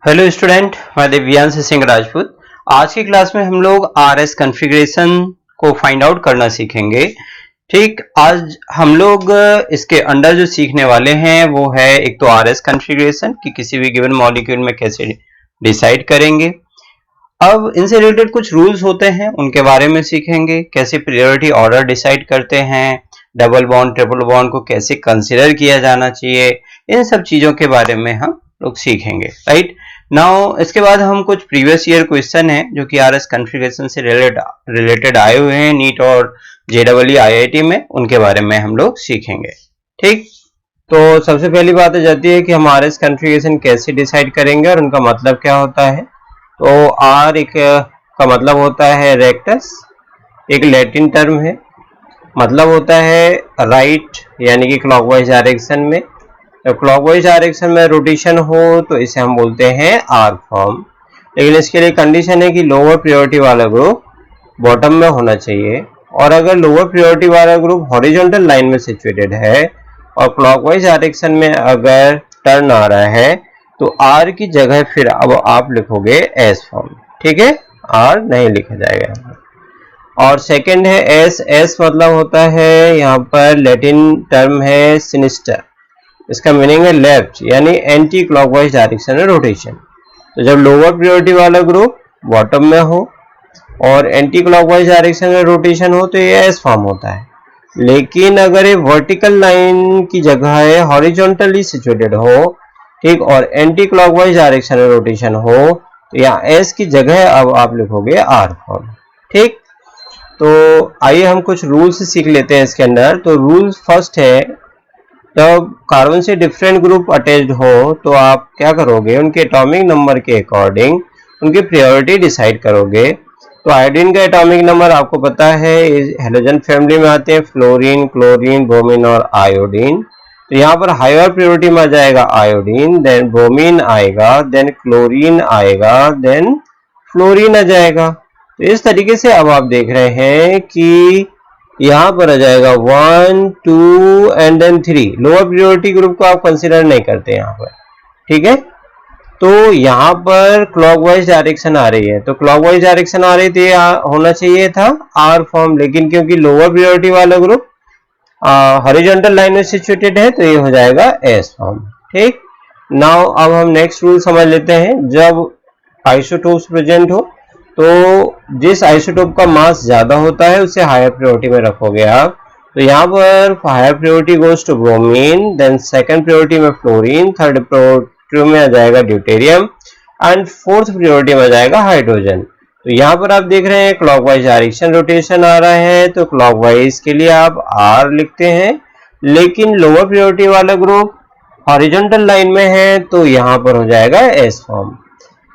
Hello student, मैं दिव्यांश सिंह राजपूत। आज की क्लास में हम लोग आरएस कॉन्फ़िगरेशन को फाइंड आउट करना सीखेंगे। ठीक, आज हम लोग इसके अंडर जो सीखने वाले हैं वो है एक तो आरएस कॉन्फ़िगरेशन कि किसी भी गिवन मॉलिक्यूल में कैसे डिसाइड करेंगे। अब इनसे रिलेटेड कुछ रूल्स होते हैं, उनके बारे में सीखेंगे। कैसे प्रायोरिटी ऑर्डर डिसाइड करते हैं, डबल बॉन्ड ट्रिपल बॉन्ड को कैसे कंसिडर किया जाना चाहिए, इन सब चीजों के बारे में हम लोग सीखेंगे। राइट नाउ इसके बाद हम कुछ प्रीवियस ईयर क्वेश्चन हैं जो कि आरएस कॉन्फ़िगरेशन से रिलेटेड आए हुए हैं नीट और जेईई आईआईटी में, उनके बारे में हम लोग सीखेंगे। ठीक, तो सबसे पहली बात आ जाती है कि हम आरएस कॉन्फ़िगरेशन कैसे डिसाइड करेंगे और उनका मतलब क्या होता है। तो आर एक का मतलब होता है रेक्टस, एक लैटिन टर्म है, मतलब होता है राइट यानी कि क्लॉकवाइज डायरेक्शन में। जब क्लॉकवाइज डायरेक्शन में रोटेशन हो तो इसे हम बोलते हैं आर फॉर्म। लेकिन इसके लिए कंडीशन है कि लोअर प्रायोरिटी वाला ग्रुप बॉटम में होना चाहिए, और अगर लोअर प्रायोरिटी वाला ग्रुप हॉरिजॉन्टल लाइन में सिचुएटेड है और क्लॉकवाइज डायरेक्शन में अगर टर्न आ रहा है तो आर की जगह फिर अब आप लिखोगे एस फॉर्म। ठीक है, आर नहीं लिखा जाएगा। और सेकंड है एस। एस मतलब होता है यहाँ पर लैटिन टर्म है सिनिस्टर, इसका मीनिंग है लेफ्ट यानी एंटी क्लॉकवाइज डायरेक्शन में रोटेशन। तो जब लोअर प्रायोरिटी वाला ग्रुप बॉटम में हो और एंटी क्लॉकवाइज डायरेक्शन में रोटेशन हो तो ये एस फॉर्म होता है। लेकिन अगर ये वर्टिकल लाइन की जगह हॉरिजॉन्टली सिचुएटेड हो, ठीक, और एंटी क्लॉकवाइज डायरेक्शन में रोटेशन हो तो यहाँ एस की जगह अब आप लिखोगे आर फॉर्म। ठीक, तो आइए हम कुछ रूल्स सीख लेते हैं इसके अंदर। तो रूल फर्स्ट है, जब कार्बन से डिफरेंट ग्रुप अटैच्ड हो तो आप क्या करोगे, उनके एटॉमिक नंबर के अकॉर्डिंग उनकी प्रायोरिटी डिसाइड करोगे। तो आयोडीन का एटॉमिक नंबर आपको पता है, हेलोजन फैमिली में आते हैं फ्लोरीन, क्लोरीन, ब्रोमीन और आयोडीन। तो यहाँ पर हायर प्रायोरिटी में आ जाएगा आयोडीन, देन ब्रोमीन आएगा, देन क्लोरीन आएगा, देन फ्लोरीन आ जाएगा। तो इस तरीके से अब आप देख रहे हैं कि यहाँ पर आ जाएगा 1 2 and then 3। Lower priority group को आप कंसिडर नहीं करते यहाँ पर। ठीक है, तो यहाँ पर क्लॉकवाइज डायरेक्शन आ रही है, तो क्लॉकवाइज डायरेक्शन आ रही थी, होना चाहिए था आर फॉर्म, लेकिन क्योंकि लोअर प्रायोरिटी वाला ग्रुप हॉरिजॉन्टल लाइन में सिचुएटेड है तो ये हो जाएगा एस फॉर्म। ठीक, नाउ अब हम नेक्स्ट रूल समझ लेते हैं। जब आइसोटोप्स प्रेजेंट हो तो जिस आइसोटोप का मास ज्यादा होता है उसे हायर प्रायोरिटी में रखोगे आप। तो यहाँ पर higher priority goes to bromine, then second priority में फ्लोरीन, थर्ड प्रायोरिटी में आ जाएगा ड्यूटेरियम एंड फोर्थ प्रायोरिटी में आ जाएगा हाइड्रोजन। तो यहाँ पर आप देख रहे हैं क्लॉकवाइज डायरेक्शन रोटेशन आ रहा है तो क्लॉकवाइज के लिए आप आर लिखते हैं, लेकिन लोअर प्रायोरिटी वाला ग्रुप हॉरिजॉन्टल लाइन में है तो यहाँ पर हो जाएगा S form.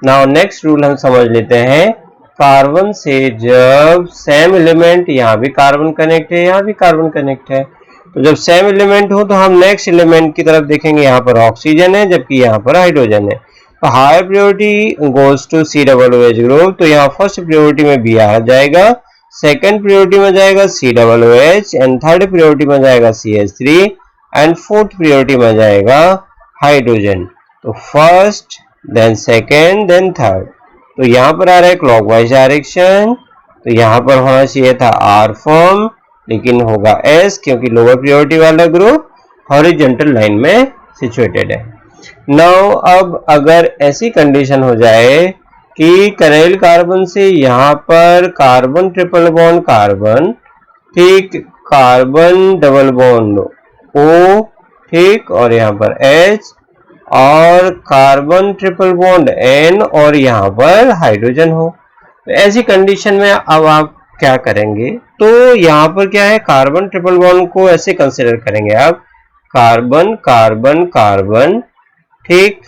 Now next rule हम समझ लेते हैं। कार्बन से जब सेम एलिमेंट, यहाँ भी कार्बन कनेक्ट है, यहाँ भी कार्बन कनेक्ट है, तो जब सेम एलिमेंट हो तो हम नेक्स्ट एलिमेंट की तरफ देखेंगे। यहाँ पर ऑक्सीजन है जबकि यहाँ पर हाइड्रोजन है, तो higher priority goes to C double O H group. तो यहाँ फर्स्ट प्रायोरिटी में बी आ जाएगा, सेकंड प्रायोरिटी में जाएगा C double O H and third priority में जाएगा C H three and fourth priority में जाएगा हाइड्रोजन। तो first then second then third. तो यहाँ पर आ रहा है क्लॉकवाइज डायरेक्शन, तो यहाँ पर होना चाहिए था आर फॉर्म, लेकिन होगा एस क्योंकि लोअर प्रायोरिटी वाला ग्रुप हॉरिजॉन्टल लाइन में सिचुएटेड है। नाउ अब अगर ऐसी कंडीशन हो जाए कि कनेल कार्बन से यहाँ पर कार्बन ट्रिपल बॉन्ड कार्बन, ठीक, कार्बन डबल बॉन्ड ओ, ठीक, और यहाँ पर एच, और कार्बन ट्रिपल बॉन्ड एन और यहाँ पर हाइड्रोजन हो, तो ऐसी कंडीशन में अब आप क्या करेंगे, तो यहाँ पर क्या है, कार्बन ट्रिपल बॉन्ड को ऐसे कंसिडर करेंगे आप, कार्बन कार्बन कार्बन, ठीक,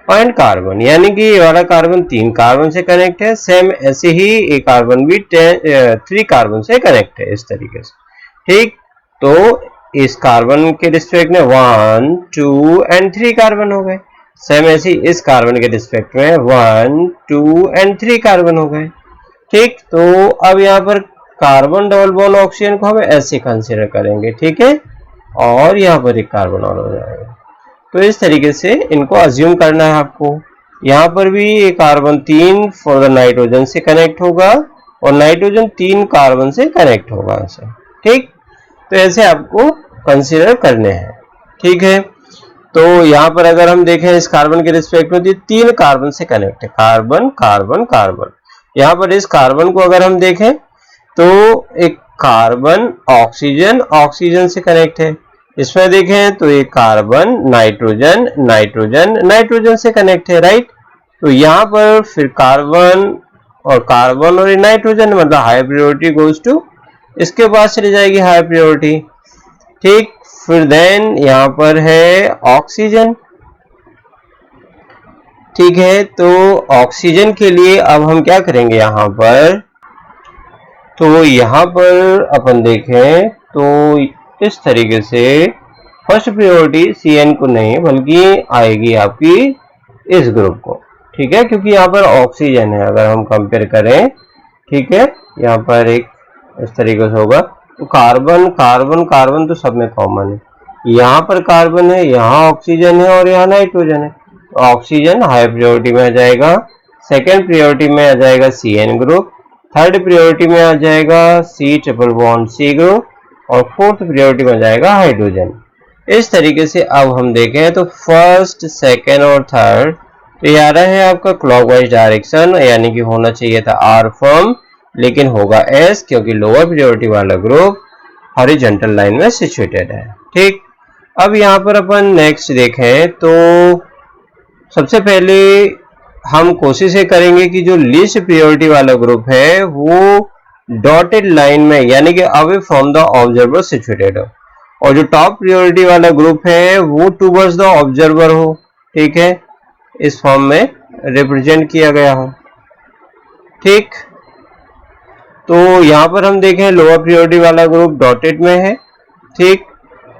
पॉइंट कार्बन, यानी कि ये वाला कार्बन 3 कार्बन से कनेक्ट है, सेम ऐसे ही ये कार्बन भी 3 कार्बन से कनेक्ट है, इस तरीके से। ठीक, तो इस कार्बन के रिस्पेक्ट में 1 2 एंड 3 कार्बन हो गए, सेम ऐसे इस कार्बन के रिस्पेक्ट में 1 2 एंड 3 कार्बन हो गए। ठीक, तो अब यहाँ पर कार्बन डबल बॉन्ड ऑक्सीजन को हम ऐसे कंसिडर करेंगे, ठीक है, और यहाँ पर एक कार्बन और हो जाएगा। तो इस तरीके से इनको अज्यूम करना है आपको। यहाँ पर भी ये कार्बन 3 फॉर द नाइट्रोजन से कनेक्ट होगा और नाइट्रोजन 3 कार्बन से कनेक्ट होगा ऐसे। ठीक, तो ऐसे आपको कंसीडर करने हैं। ठीक है, तो यहाँ पर अगर हम देखें इस कार्बन के रिस्पेक्ट में, तो 3 कार्बन से कनेक्ट है, कार्बन कार्बन कार्बन। यहाँ पर इस कार्बन को अगर हम देखें तो एक कार्बन ऑक्सीजन ऑक्सीजन से कनेक्ट है, इसमें देखें तो एक कार्बन नाइट्रोजन नाइट्रोजन नाइट्रोजन से कनेक्ट है, राइट। तो यहाँ पर फिर कार्बन और नाइट्रोजन, मतलब हाई प्रायोरिटी गोज टू इसके पास चली जाएगी हाई प्रायोरिटी। ठीक, फिर देन यहाँ पर है ऑक्सीजन। ठीक है, तो ऑक्सीजन के लिए अब हम क्या करेंगे यहाँ पर, तो यहाँ पर अपन देखें तो इस तरीके से फर्स्ट प्रायोरिटी CN को नहीं बल्कि आएगी आपकी इस ग्रुप को। ठीक है, क्योंकि यहाँ पर ऑक्सीजन है, अगर हम कंपेयर करें, ठीक है, यहाँ पर एक इस तरीके से होगा। तो कार्बन कार्बन कार्बन तो सब में कॉमन है, यहाँ पर कार्बन है, यहाँ ऑक्सीजन है और यहाँ नाइट्रोजन है। तो ऑक्सीजन हाई प्रायोरिटी में आ जाएगा, सेकेंड प्रायोरिटी में आ जाएगा CN ग्रुप, थर्ड प्रायोरिटी में आ जाएगा C++C ग्रुप और फोर्थ प्रायोरिटी में आ जाएगा हाइड्रोजन। इस तरीके से अब हम देखें तो फर्स्ट सेकेंड और थर्ड, तो ये आ रहा है आपका क्लॉकवाइज डायरेक्शन, यानी कि होना चाहिए था R फॉर्म, लेकिन होगा S, क्योंकि लोअर प्रायोरिटी वाला ग्रुप हॉरिजॉन्टल लाइन में सिचुएटेड है। ठीक, अब यहाँ पर अपन नेक्स्ट देखें तो सबसे पहले हम कोशिश ये करेंगे कि जो लीस्ट प्रायोरिटी वाला ग्रुप है वो डॉटेड लाइन में, यानी कि away from the observer situated हो, और जो टॉप प्रायोरिटी वाला ग्रुप है वो टुवर्ड्स द ऑब्जर्वर हो। ठीक है, इस फॉर्म में रिप्रेजेंट किया गया हो। ठीक, तो यहाँ पर हम देखें लोअर प्रायोरिटी वाला ग्रुप डॉटेड में है। ठीक,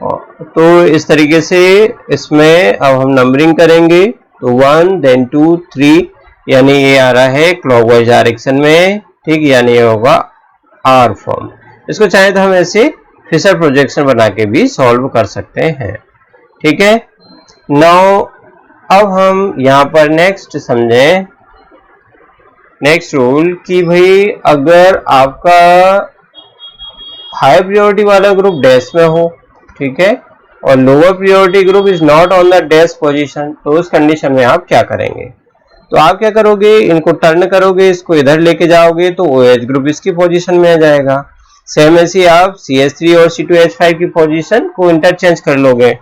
तो इस तरीके से इसमें अब हम नंबरिंग करेंगे, तो 1 देन 2 3, यानी ये आ रहा है क्लॉकवाइज डायरेक्शन में। ठीक, यानी ये होगा R फॉर्म। इसको चाहे तो हम ऐसे फिशर प्रोजेक्शन बना के भी सॉल्व कर सकते हैं। ठीक है, नाउ अब हम यहाँ पर नेक्स्ट समझें, नेक्स्ट रूल कि भाई अगर आपका हाई प्रायोरिटी वाला ग्रुप डैश में हो, ठीक है, और lower priority group is not on the dash position, तो उस कंडीशन में आप क्या करेंगे, तो आप क्या करोगे, इनको टर्न करोगे, इसको इधर लेके जाओगे तो OH ग्रुप इसकी पोजीशन में आ जाएगा। सेम ऐसे आप CH3 और C2H5 की पोजीशन को इंटरचेंज कर लोगे।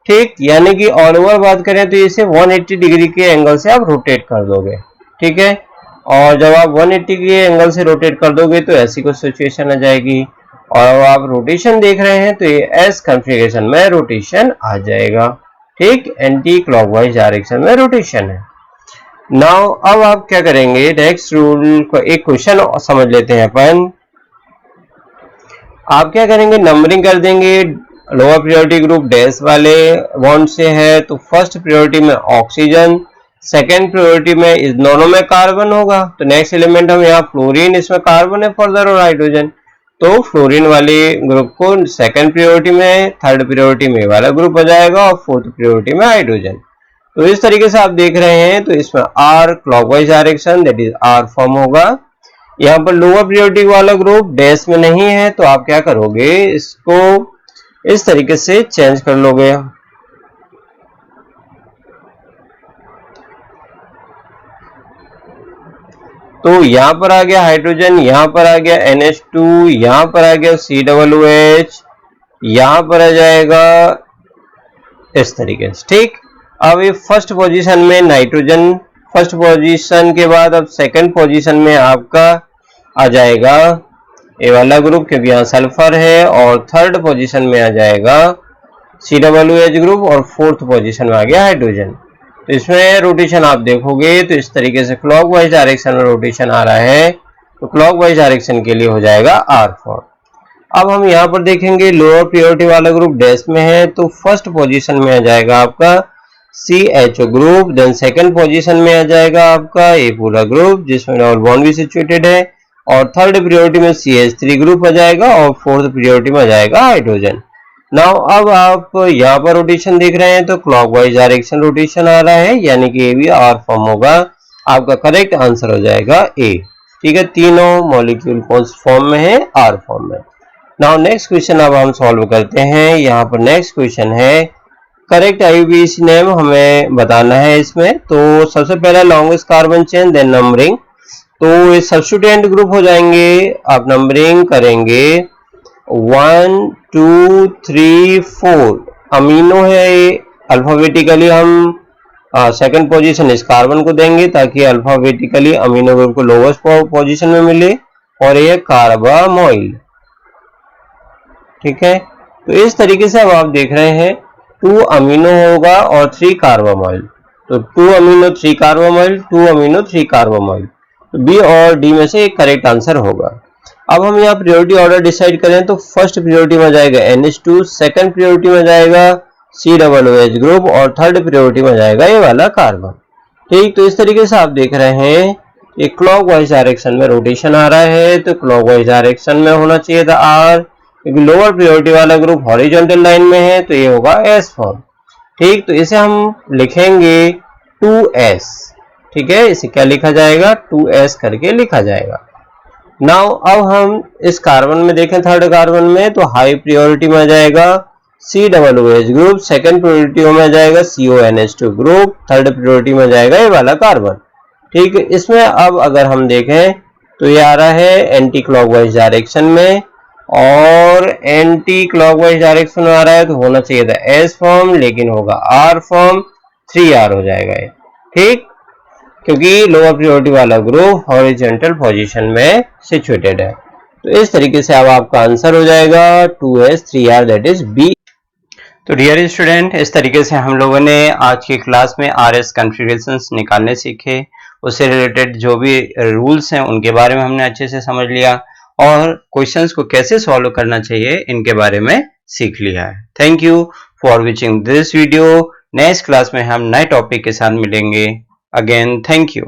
ठीक, यानी कि ऑल ओवर बात करें तो इसे 180 डिग्री के एंगल से आप रोटेट कर दोगे। ठीक है, और जब आप 180 के एंगल से रोटेट कर दोगे तो ऐसी कुछ सिचुएशन आ जाएगी, और अब आप रोटेशन देख रहे हैं तो ये S कॉन्फ़िगरेशन में रोटेशन आ जाएगा। ठीक, एंटी क्लॉकवाइज डायरेक्शन में रोटेशन है। नाउ अब आप क्या करेंगे, नेक्स्ट रूल को एक क्वेश्चन समझ लेते हैं अपन। आप क्या करेंगे, नंबरिंग कर देंगे। लोअर प्रायोरिटी ग्रुप डैश वाले बॉन्ड से है, तो फर्स्ट प्रायोरिटी में ऑक्सीजन, सेकेंड प्रायोरिटी में इस दोनों में कार्बन होगा, तो नेक्स्ट एलिमेंट हम यहाँ फ्लोरीन, इसमें कार्बन है फर्दर और हाइड्रोजन, तो फ्लोरीन वाले ग्रुप को सेकेंड प्रायोरिटी में, थर्ड प्रायोरिटी में वाला ग्रुप हो जाएगा और फोर्थ प्रायोरिटी में हाइड्रोजन। तो इस तरीके से आप देख रहे हैं, तो इसमें R clockwise direction that is R form होगा। यहाँ पर लोअर प्रायोरिटी वाला ग्रुप डैश में नहीं है, तो आप क्या करोगे, इसको इस तरीके से चेंज कर लोगे। तो यहाँ पर आ गया हाइड्रोजन, यहाँ पर आ गया NH2, यहाँ पर आ गया COOH, यहाँ पर आ जाएगा इस तरीके से। ठीक, अब ये फर्स्ट पोजीशन में नाइट्रोजन, फर्स्ट पोजीशन के बाद अब सेकंड पोजीशन में आपका आ जाएगा ये वाला ग्रुप, क्योंकि यहाँ सल्फर है, और थर्ड पोजीशन में आ जाएगा COOH ग्रुप, और फोर्थ पोजीशन में आ गया हाइड्रोजन। तो इसमें रोटेशन आप देखोगे तो इस तरीके से क्लॉकवाइज डायरेक्शन में रोटेशन आ रहा है, तो क्लॉकवाइज डायरेक्शन के लिए हो जाएगा R4। अब हम यहाँ पर देखेंगे लोअर प्रायोरिटी वाला ग्रुप डैश में है, तो फर्स्ट पोजीशन में आ जाएगा आपका CHO group, then second position में आ जाएगा आपका ये पूरा ग्रुप जिसमें डबल बॉन्ड भी सिचुएटेड है, और थर्ड प्रायोरिटी में CH3 ग्रुप आ जाएगा, और फोर्थ प्रायोरिटी में आ जाएगा हाइड्रोजन। नाउ अब आप यहाँ पर रोटेशन देख रहे हैं तो क्लॉकवाइज डायरेक्शन रोटेशन आ रहा है, यानी कि ये भी आर फॉर्म होगा। आपका करेक्ट आंसर हो जाएगा ए। ठीक है, तीनों मॉलिक्यूल कौन से फॉर्म में है? आर फॉर्म में। नाउ नेक्स्ट क्वेश्चन अब हम सॉल्व करते हैं। यहाँ पर नेक्स्ट क्वेश्चन है करेक्ट IUPAC नेम हमें बताना है इसमें। तो सबसे पहला longest carbon chain, then numbering. तो ये सब्स्टिट्यूएंट ग्रुप हो जाएंगे, आप नंबरिंग करेंगे 1 2 3 4 अमीनो है। अल्फाबेटिकली हम सेकंड पोजीशन इस कार्बन को देंगे ताकि अल्फाबेटिकली अमीनो ग्रुप को लोवेस्ट पोजीशन में मिले, और ये कार्बामोइल। ठीक है, तो इस तरीके से अब आप देख रहे हैं 2 अमीनो होगा और 3 कार्बामोइल। तो 2 अमीनो 3 कार्बामोइल, 2 अमीनो 3 कार्बामोइल। तो बी और डी में से एक करेक्ट आंसर होगा। अब हम यहाँ प्रायोरिटी ऑर्डर डिसाइड करें तो फर्स्ट प्रायोरिटी में जाएगा NH2, सेकंड प्रायोरिटी में जाएगा COOH ग्रुप, और थर्ड प्रायोरिटी में जाएगा ये वाला कार्बन। ठीक, तो इस तरीके से आप देख रहे हैं ये क्लॉकवाइज डायरेक्शन में रोटेशन आ रहा है, तो क्लॉकवाइज डायरेक्शन में होना चाहिए था R, क्योंकि लोअर प्रायोरिटी वाला ग्रुप हॉरिजॉन्टल लाइन में है तो ये होगा S फॉर्म। ठीक, तो इसे हम लिखेंगे 2S। ठीक है, इसे क्या लिखा जाएगा? 2S करके लिखा जाएगा। नाउ अब हम इस कार्बन में देखें, थर्ड कार्बन में, तो हाई प्रायोरिटी में जाएगा COOH ग्रुप, सेकंड प्रायोरिटी में जाएगा CONH2 ग्रुप, थर्ड प्रायोरिटी में जाएगा ये वाला कार्बन। ठीक है, इसमें अब अगर हम देखें तो ये आ रहा है एंटी क्लॉकवाइज डायरेक्शन में, और एंटी क्लॉकवाइज डायरेक्शन में आ रहा है तो होना चाहिए था S फॉर्म, लेकिन होगा R फॉर्म, 3R हो जाएगा ये। ठीक, क्योंकि लोअर प्रायोरिटी वाला ग्रुप हॉरिजॉन्टल पोजीशन में सिचुएटेड है। तो इस तरीके से अब आपका आंसर हो जाएगा 2S 3R, that is B. तो डियर स्टूडेंट, इस तरीके से हम लोगों ने आज की क्लास में RS कॉन्फ़िगरेशंस निकालने सीखे। उससे रिलेटेड जो भी रूल्स हैं उनके बारे में हमने अच्छे से समझ लिया, और क्वेश्चंस को कैसे सॉल्व करना चाहिए इनके बारे में सीख लिया है। Thank you for watching this video. Next class में हम नए टॉपिक के साथ मिलेंगे। Again thank you.